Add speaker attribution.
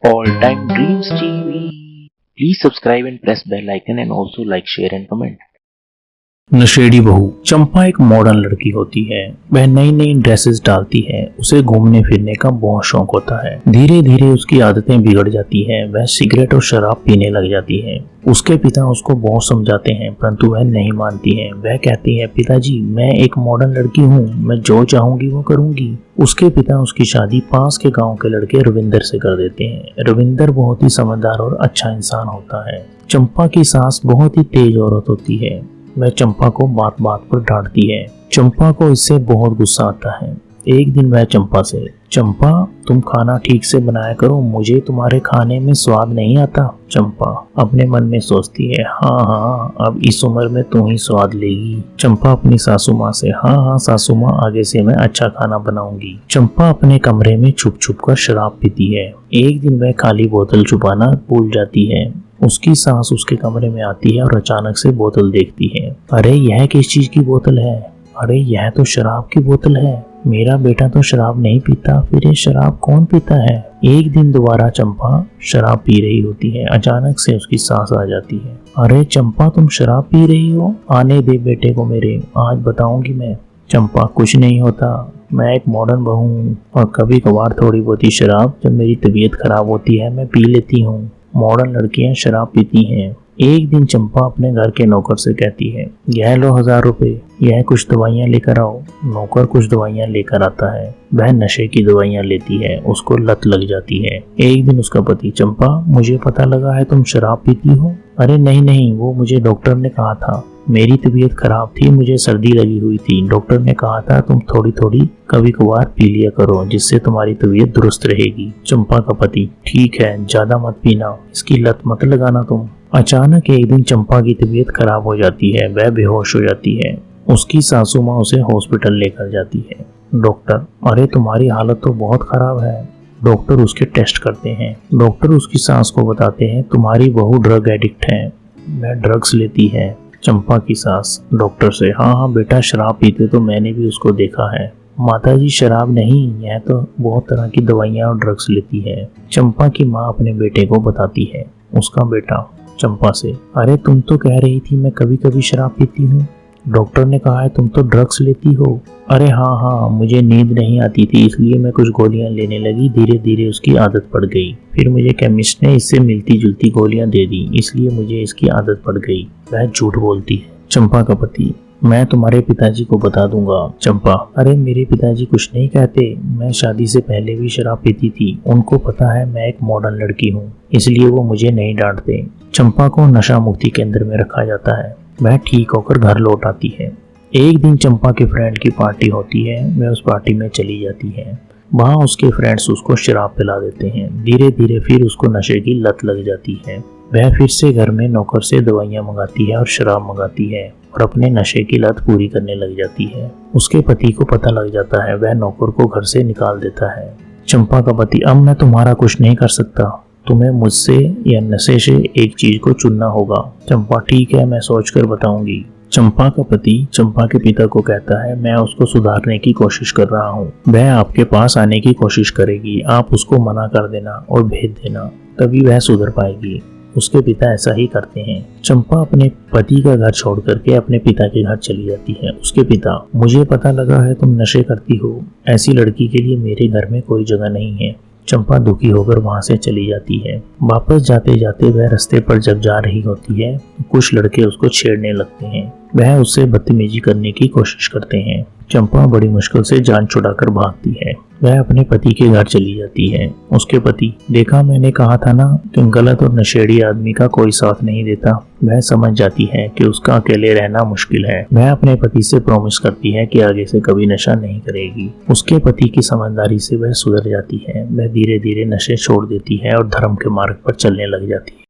Speaker 1: All Time Dreams TV. Please subscribe and press bell icon and also like, share and comment.
Speaker 2: नशेड़ी बहू चंपा एक modern लड़की होती है। वह नई नई ड्रेसेस डालती है। उसे घूमने फिरने का बहुत शौक होता है। धीरे धीरे उसकी आदतें बिगड़ जाती है। वह सिगरेट और शराब पीने लग जाती है। उसके पिता उसको बहुत समझाते हैं परंतु वह नहीं मानती है। वह कहती है, पिताजी मैं एक मॉडर्न लड़की हूँ, मैं जो चाहूंगी वो करूंगी। उसके पिता उसकी शादी पास के गाँव के लड़के रविंदर से कर देते हैं। रविंदर बहुत ही समझदार और अच्छा इंसान होता है। चंपा की सास बहुत ही तेज औरत होती है। वह चंपा को बात बात पर डांटती है। चंपा को इससे बहुत गुस्सा आता है। एक दिन वह चंपा से, चंपा तुम खाना ठीक से बनाया करो, मुझे तुम्हारे खाने में स्वाद नहीं आता। चंपा अपने मन में सोचती है, हाँ हाँ अब इस उम्र में तू ही स्वाद लेगी। चंपा अपनी सासू माँ से, हाँ हाँ सासू माँ आगे से मैं अच्छा खाना बनाऊंगी। चंपा अपने कमरे में छुप छुप कर शराब पीती है। एक दिन वह खाली बोतल छुपाना भूल जाती है। उसकी सास उसके कमरे में आती है और अचानक से बोतल देखती है। अरे यह किस चीज की बोतल है? अरे यह तो शराब की बोतल है। मेरा बेटा तो शराब नहीं पीता, फिर ये शराब कौन पीता है? एक दिन दोबारा चंपा शराब पी रही होती है। अचानक से उसकी सास आ जाती है। अरे चंपा तुम शराब पी रही हो? आने दे बेटे को मेरे, आज बताऊंगी मैं। चंपा कुछ नहीं होता, मैं एक मॉडर्न बहू हूँ और कभी कभार थोड़ी बहुत शराब जब मेरी तबीयत खराब होती है मैं पी लेती हूँ। मॉडर्न लड़कियां शराब पीती हैं। एक दिन चंपा अपने घर के नौकर से कहती है, यह लो 1000 रुपए, यह कुछ दवाइयां लेकर आओ। नौकर कुछ दवाइयां लेकर आता है। वह नशे की दवाइयां लेती है। उसको लत लग जाती है। एक दिन उसका पति, चंपा मुझे पता लगा है तुम शराब पीती हो। अरे नहीं नहीं, वो मुझे डॉक्टर ने कहा था, मेरी तबीयत खराब थी, मुझे सर्दी लगी हुई थी, डॉक्टर ने कहा था तुम थोड़ी थोड़ी कभी कभार पी लिया करो जिससे तुम्हारी तबीयत दुरुस्त रहेगी। चंपा का पति, ठीक है ज्यादा मत पीना, इसकी लत मत लगाना तुम। अचानक एक दिन चंपा की तबीयत खराब हो जाती है। वह बेहोश हो जाती है। उसकी सासू माँ उसे हॉस्पिटल लेकर जाती है। डॉक्टर, अरे तुम्हारी हालत तो बहुत खराब है। डॉक्टर उसके टेस्ट करते हैं। डॉक्टर उसकी सास को बताते हैं, तुम्हारी बहू ड्रग एडिक्ट है, वह ड्रग्स लेती है। चंपा की सास डॉक्टर से, हाँ हाँ बेटा शराब पीते तो मैंने भी उसको देखा है। माताजी शराब नहीं, यह तो बहुत तरह की दवाइयाँ और ड्रग्स लेती है। चंपा की माँ अपने बेटे को बताती है। उसका बेटा चंपा से, अरे तुम तो कह रही थी मैं कभी कभी शराब पीती हूँ, डॉक्टर ने कहा है तुम तो ड्रग्स लेती हो। अरे हाँ हाँ, मुझे नींद नहीं आती थी इसलिए मैं कुछ गोलियां लेने लगी, धीरे धीरे उसकी आदत पड़ गई। फिर मुझे केमिस्ट ने इससे मिलती जुलती गोलियां दे दी, इसलिए मुझे इसकी आदत पड़ गई। वह झूठ बोलती है। चंपा का पति, मैं तुम्हारे पिताजी को बता दूंगा। चंपा, अरे मेरे पिताजी कुछ नहीं कहते, मैं शादी से पहले भी शराब पीती थी, उनको पता है मैं एक मॉडर्न लड़की हूँ इसलिए वो मुझे नहीं डांटते। चंपा को नशा मुक्ति केंद्र में रखा जाता है। वह ठीक होकर घर लौट आती है। एक दिन चंपा के फ्रेंड की पार्टी होती है। वह उस पार्टी में चली जाती है। वहाँ उसके फ्रेंड्स उसको शराब पिला देते हैं। धीरे धीरे फिर उसको नशे की लत लग जाती है। वह फिर से घर में नौकर से दवाइयाँ मंगाती है और शराब मंगाती है और अपने नशे की लत पूरी करने लग जाती है। उसके पति को पता लग जाता है। वह नौकर को घर से निकाल देता है। चंपा का पति, अब मैं तुम्हारा कुछ नहीं कर सकता, तुम्हें मुझसे या नशे से एक चीज को चुनना होगा। चंपा, ठीक है मैं सोचकर बताऊंगी। चंपा का पति चंपा के पिता को कहता है, मैं उसको सुधारने की कोशिश कर रहा हूँ, वह आपके पास आने की कोशिश करेगी, आप उसको मना कर देना और भेज देना, तभी वह सुधर पाएगी। उसके पिता ऐसा ही करते हैं। चंपा अपने पति का घर छोड़ करके अपने पिता के घर चली जाती है। उसके पिता, मुझे पता लगा है तुम नशे करती हो, ऐसी लड़की के लिए मेरे घर में कोई जगह नहीं है। चंपा दुखी होकर वहां से चली जाती है। वापस जाते जाते वह रास्ते पर जब जा रही होती है कुछ लड़के उसको छेड़ने लगते हैं। वह उससे बदतमीजी करने की कोशिश करते हैं। चंपा बड़ी मुश्किल से जान छुड़ाकर भागती है। वह अपने पति के घर चली जाती है। उसके पति, देखा मैंने कहा था ना कि गलत और नशेड़ी आदमी का कोई साथ नहीं देता। वह समझ जाती है कि उसका अकेले रहना मुश्किल है। वह अपने पति से प्रॉमिस करती है कि आगे से कभी नशा नहीं करेगी। उसके पति की समझदारी से वह सुधर जाती है। वह धीरे धीरे नशे छोड़ देती है और धर्म के मार्ग पर चलने लग जाती है।